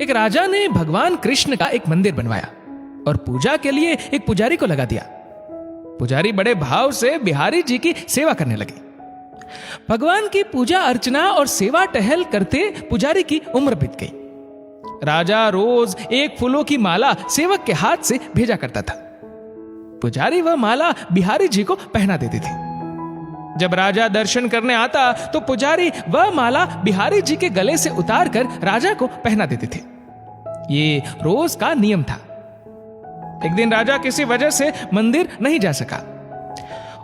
एक राजा ने भगवान कृष्ण का एक मंदिर बनवाया और पूजा के लिए एक पुजारी को लगा दिया। पुजारी बड़े भाव से बिहारी जी की सेवा करने लगे। भगवान की पूजा अर्चना और सेवा टहल करते पुजारी की उम्र बीत गई। राजा रोज एक फूलों की माला सेवक के हाथ से भेजा करता था। पुजारी वह माला बिहारी जी को पहना देते थे। जब राजा दर्शन करने आता तो पुजारी वह माला बिहारी जी के गले से उतार कर राजा को पहना देते थे। ये रोज का नियम था। एक दिन राजा किसी वजह से मंदिर नहीं जा सका।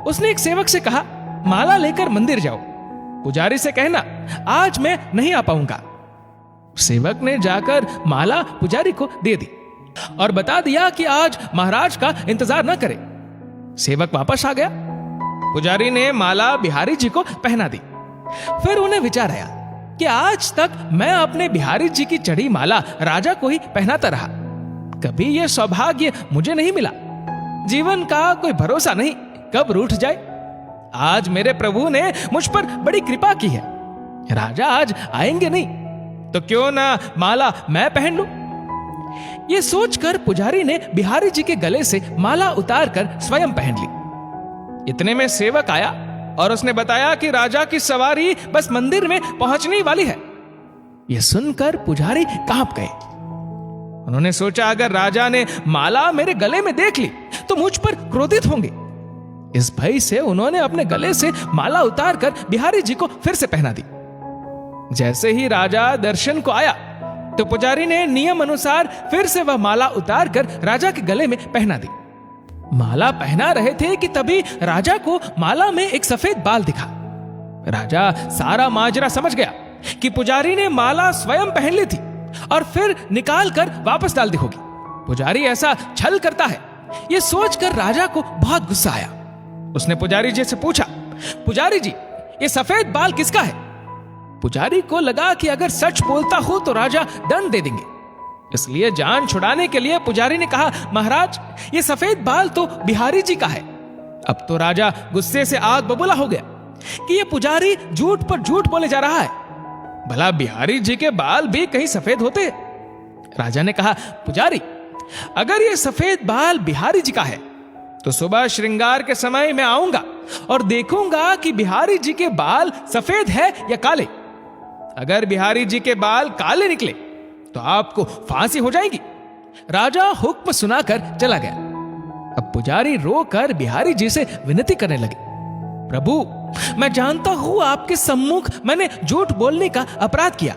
उसने एक सेवक से कहा, माला लेकर मंदिर जाओ, पुजारी से कहना आज मैं नहीं आ पाऊंगा। सेवक ने जाकर माला पुजारी को दे दी और बता दिया कि आज महाराज का इंतजार न करे। सेवक वापस आ गया। पुजारी ने माला बिहारी जी को पहना दी। फिर उन्हें विचार आया कि आज तक मैं अपने बिहारी जी की चढ़ी माला राजा को ही पहनाता रहा, कभी यह सौभाग्य मुझे नहीं मिला। जीवन का कोई भरोसा नहीं, कब रूठ जाए। आज मेरे प्रभु ने मुझ पर बड़ी कृपा की है, राजा आज आएंगे नहीं, तो क्यों ना माला मैं पहन लूं। यह सोचकर पुजारी ने बिहारी जी के गले से माला उतार कर स्वयं पहन ली। इतने में सेवक आया और उसने बताया कि राजा की सवारी बस मंदिर में पहुंचने वाली है। यह सुनकर पुजारी कांप गए। उन्होंने सोचा, अगर राजा ने माला मेरे गले में देख ली तो मुझ पर क्रोधित होंगे। इस भय से उन्होंने अपने गले से माला उतार कर बिहारी जी को फिर से पहना दी। जैसे ही राजा दर्शन को आया तो पुजारी ने नियम अनुसार फिर से वह माला उतार कर राजा के गले में पहना दी। माला पहना रहे थे कि तभी राजा को माला में एक सफेद बाल दिखा। राजा सारा माजरा समझ गया कि पुजारी ने माला स्वयं पहन ली थी और फिर निकाल कर वापस डाल दी होगी। पुजारी ऐसा छल करता है, यह सोचकर राजा को बहुत गुस्सा आया। उसने पुजारी जी से पूछा, पुजारी जी ये सफेद बाल किसका है? पुजारी को लगा कि अगर सच बोलता हो तो राजा दंड दे देंगे, इसलिए जान छुड़ाने के लिए पुजारी ने कहा, महाराज ये सफेद बाल तो बिहारी जी का है। अब तो राजा गुस्से से आग बबूला हो गया कि ये पुजारी झूठ पर झूठ बोले जा रहा है। भला बिहारी जी के बाल भी कहीं सफेद होते? राजा ने कहा, पुजारी अगर ये सफेद बाल बिहारी जी का है तो सुबह श्रृंगार के समय मैं आऊंगा और देखूंगा कि बिहारी जी के बाल सफेद है या काले। अगर बिहारी जी के बाल काले निकले तो आपको फांसी हो जाएगी। राजा हुक्म सुनाकर चला गया। अब पुजारी रोकर बिहारी जी से विनती करने लगे, प्रभु मैं जानता हूं आपके सम्मुख मैंने झूठ बोलने का अपराध किया।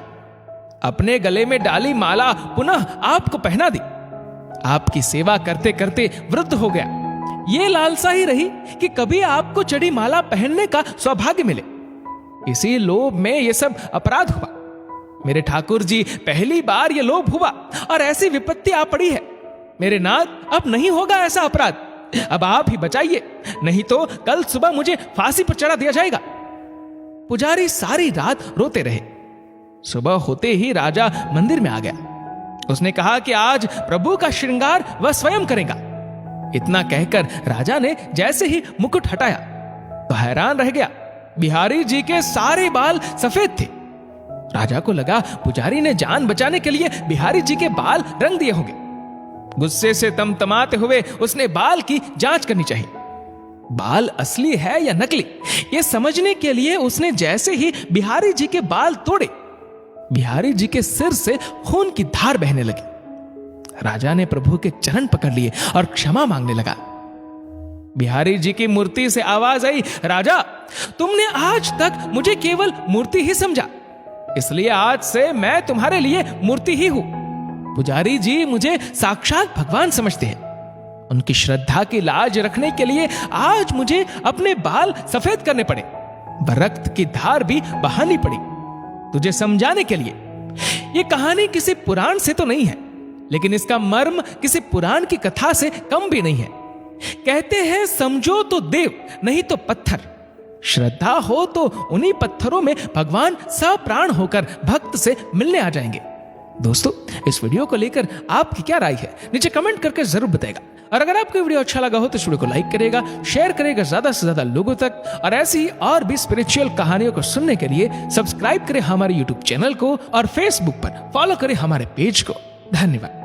अपने गले में डाली माला पुनः आपको पहना दी। आपकी सेवा करते करते वृद्ध हो गया। ये लालसा ही रही कि कभी आपको चढ़ी माला पहनने का सौभाग्य मिले। इसी लोभ में यह सब अपराध हुआ। मेरे ठाकुर जी पहली बार यह लोभ हुआ और ऐसी विपत्ति आ पड़ी है। मेरे नाथ अब नहीं होगा ऐसा अपराध, अब आप ही बचाइए, नहीं तो कल सुबह मुझे फांसी पर चढ़ा दिया जाएगा। पुजारी सारी रात रोते रहे। सुबह होते ही राजा मंदिर में आ गया। उसने कहा कि आज प्रभु का श्रृंगार वह स्वयं करेगा। इतना कहकर राजा ने जैसे ही मुकुट हटाया तो हैरान रह गया, बिहारी जी के सारे बाल सफेद थे। राजा को लगा पुजारी ने जान बचाने के लिए बिहारी जी के बाल रंग दिए होंगे। गुस्से से तमतमाते हुए उसने बाल की जांच करनी चाहिए। बाल असली है या नकली, यह समझने के लिए उसने जैसे ही बिहारी जी के बाल तोड़े, बिहारी जी के सिर से खून की धार बहने लगी। राजा ने प्रभु के चरण पकड़ लिए और क्षमा मांगने लगा। बिहारी जी की मूर्ति से आवाज आई, राजा तुमने आज तक मुझे केवल मूर्ति ही समझा, इसलिए आज से मैं तुम्हारे लिए मूर्ति ही हूं। पुजारी जी मुझे साक्षात भगवान समझते हैं। उनकी श्रद्धा की लाज रखने के लिए आज मुझे अपने बाल सफेद करने पड़े, रक्त की धार भी बहानी पड़ी तुझे समझाने के लिए। यह कहानी किसी पुराण से तो नहीं है, लेकिन इसका मर्म किसी पुराण की कथा से कम भी नहीं है। कहते हैं समझो तो देव, नहीं तो पत्थर। श्रद्धा हो तो उन्हीं पत्थरों में भगवान सप्राण होकर भक्त से मिलने आ जाएंगे। दोस्तों इस वीडियो को लेकर आपकी क्या राय है नीचे कमेंट करके जरूर बताएगा और अगर आपको वीडियो अच्छा लगा हो तो इस वीडियो को लाइक करेगा, शेयर करेगा ज्यादा से ज्यादा लोगों तक, और ऐसी और भी स्पिरिचुअल कहानियों को सुनने के लिए सब्सक्राइब करें हमारे यूट्यूब चैनल को और फेसबुक पर फॉलो करें हमारे पेज को। धन्यवाद।